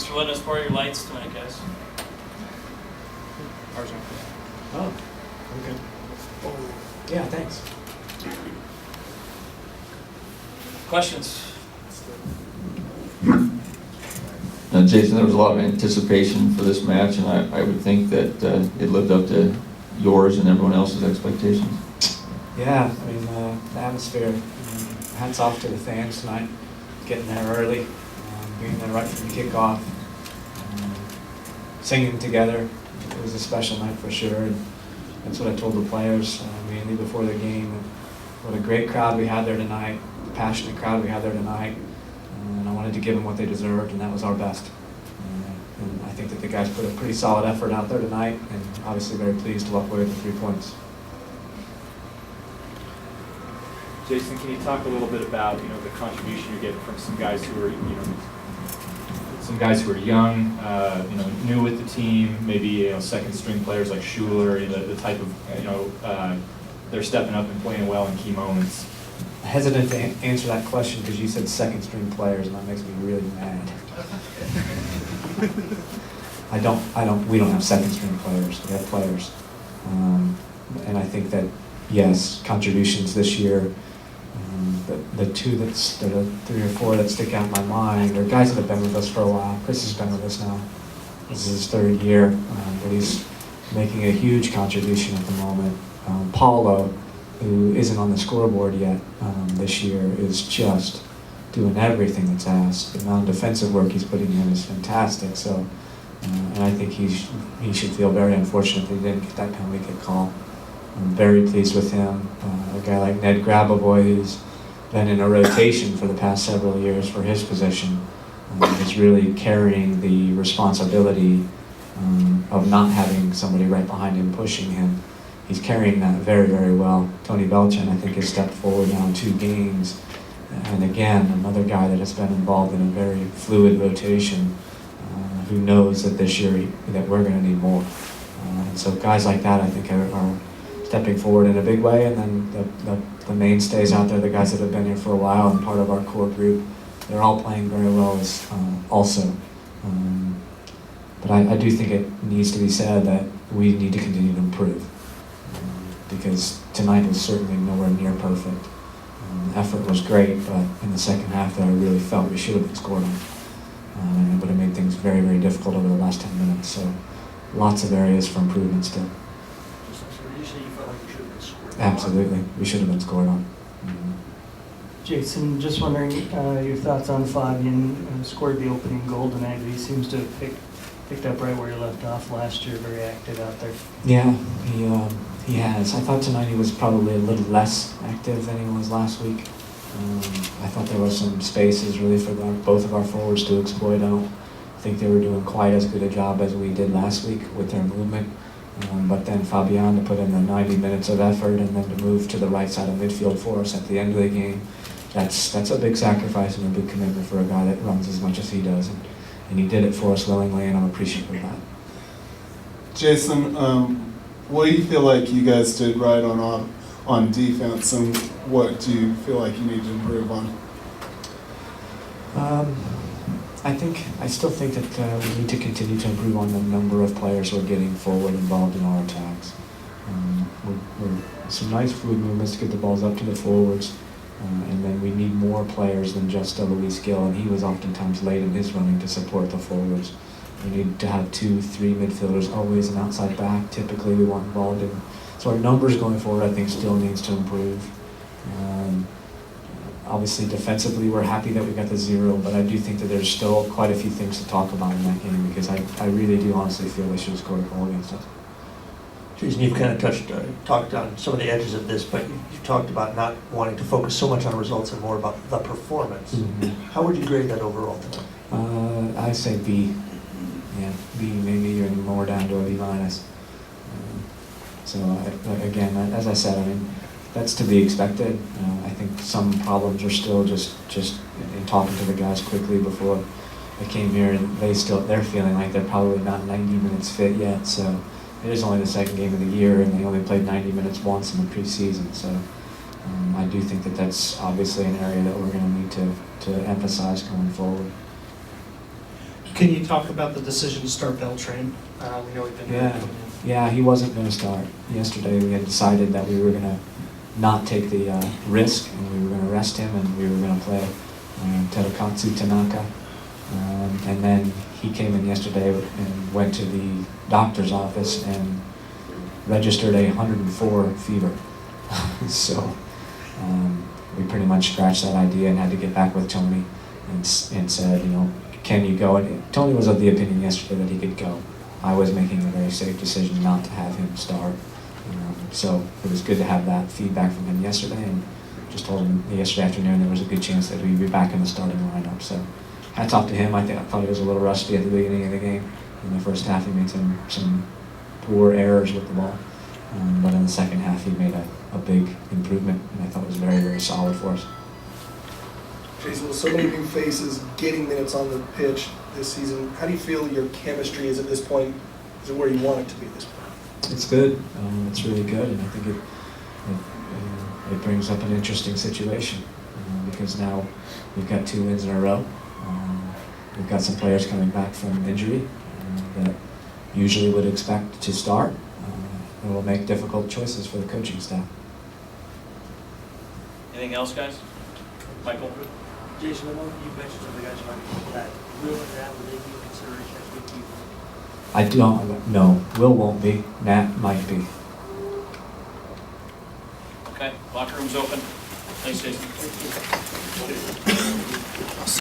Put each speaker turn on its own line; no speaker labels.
Thanks for letting us borrow your lights tonight, guys.
Oh, okay. Yeah, thanks.
Questions?
Jason, there was a lot of anticipation for this match, and I would think that it lived up to yours and everyone else's expectations.
Yeah, I mean, the atmosphere, hats off to the fans tonight, getting there early, being there right from the kickoff, singing together. It was a special night for sure, and that's what I told the players mainly before the game. What a great crowd we had there tonight, the passionate crowd we had there tonight, and I wanted to give them what they deserved, and that was our best. And I think that the guys put a pretty solid effort out there tonight, and obviously very pleased to walk away with the 3 points.
Jason, can you talk a little bit about the contribution you're getting from some guys who are young, new with the team, maybe second string players like Schuler, the type of they're stepping up and playing well in key moments.
I'm hesitant to answer that question because you said second string players, and that makes me really mad. We don't have second string players. We have players, and I think that yes, contributions this year. The two there are 3 or 4 that stick out in my mind are guys that have been with us for a while. Chris has been with us now. This is his 3rd year, but he's making a huge contribution at the moment. Paulo, who isn't on the scoreboard yet this year, is just doing everything that's asked. The amount of defensive work he's putting in is fantastic. So, and I think he should feel very unfortunate that he didn't get that penalty kick call. I'm very pleased with him. A guy like Ned Grabovoy, who's been in a rotation for the past several years for his position, is really carrying the responsibility of not having somebody right behind him pushing him. He's carrying that very, very well. Tony Belchin, I think, has stepped forward now in 2 games. And again, another guy that has been involved in a very fluid rotation, who knows that this year that we're going to need more. And so guys like that, I think, are stepping forward in a big way, and then the mainstays out there, the guys that have been here for a while and part of our core group, they're all playing very well also. But I do think it needs to be said that we need to continue to improve, because tonight was certainly nowhere near perfect. The effort was great, but in the second half there I really felt we should have been scored on. And it would have made things very, very difficult over the last 10 minutes. So lots of areas for improvement still. Absolutely, we should have been scored on.
Jason, just wondering your thoughts on Fabian. Scored the opening goal tonight. He seems to have picked up right where he left off last year. Very active out there.
Yeah, he has. I thought tonight he was probably a little less active than he was last week. I thought there were some spaces really for both of our forwards to exploit. I don't think they were doing quite as good a job as we did last week with their movement. But then Fabian to put in the 90 minutes of effort and then to move to the right side of midfield for us at the end of the game, that's a big sacrifice and a big commitment for a guy that runs as much as he does. And he did it for us willingly, and I'm appreciative of that.
Jason, what do you feel like you guys did right on defense, and what do you feel like you need to improve on?
I still think that we need to continue to improve on the number of players who are getting forward involved in our attacks. Some nice fluid movements to get the balls up to the forwards, and then we need more players than just Luis Gill, and he was oftentimes late in his running to support the forwards. We need to have 2, 3 midfielders, always an outside back. Typically we want involved in. So our numbers going forward, I think, still needs to improve. Obviously, defensively, we're happy that we got the 0, but I do think that there's still quite a few things to talk about in that game, because I really do honestly feel we should have scored a goal against us.
Jason, you've kind of talked on some of the edges of this, but you've talked about not wanting to focus so much on results and more about the performance. Mm-hmm. How would you grade that overall tonight?
I say B. Yeah, B, maybe even more down to a B minus. Again, as I said, I mean, that's to be expected. I think some problems are still just in talking to the guys quickly before they came here, and they're feeling like they're probably not 90 minutes fit yet. So it is only the second game of the year, and they only played 90 minutes once in the preseason. So I do think that that's obviously an area that we're going to need to emphasize going forward.
Can you talk about the decision to start Beltran? We know we've been.
Yeah, he wasn't going to start. Yesterday, we had decided that we were going to not take the risk, and we were going to rest him, and we were going to play Terokatsu Tanaka. And then he came in yesterday and went to the doctor's office and registered a 104 fever. So we pretty much scratched that idea and had to get back with Tony and said, you know, can you go? And Tony was of the opinion yesterday that he could go. I was making a very safe decision not to have him start. So it was good to have that feedback from him yesterday, and just told him yesterday afternoon there was a good chance that we'd be back in the starting lineup. So hats off to him. I thought he was a little rusty at the beginning of the game. In the first half he made some poor errors with the ball. But in the second half he made a big improvement, and I thought it was very, very solid for us.
Jason, with so many new faces getting minutes on the pitch this season, how do you feel your chemistry is at this point? Is it where you want it to be at this point?
It's good. It's really good, and I think it brings up an interesting situation because now we've got 2 wins in a row. We've got some players coming back from injury that usually would expect to start. It will make difficult choices for the coaching staff.
Anything else, guys? Michael?
Jason, I know you mentioned some of the guys like that. Will and Nat, will they be a consideration as good people?
I don't know. Will won't be. Nat might be.
Okay, locker room's open. Thanks, Jason.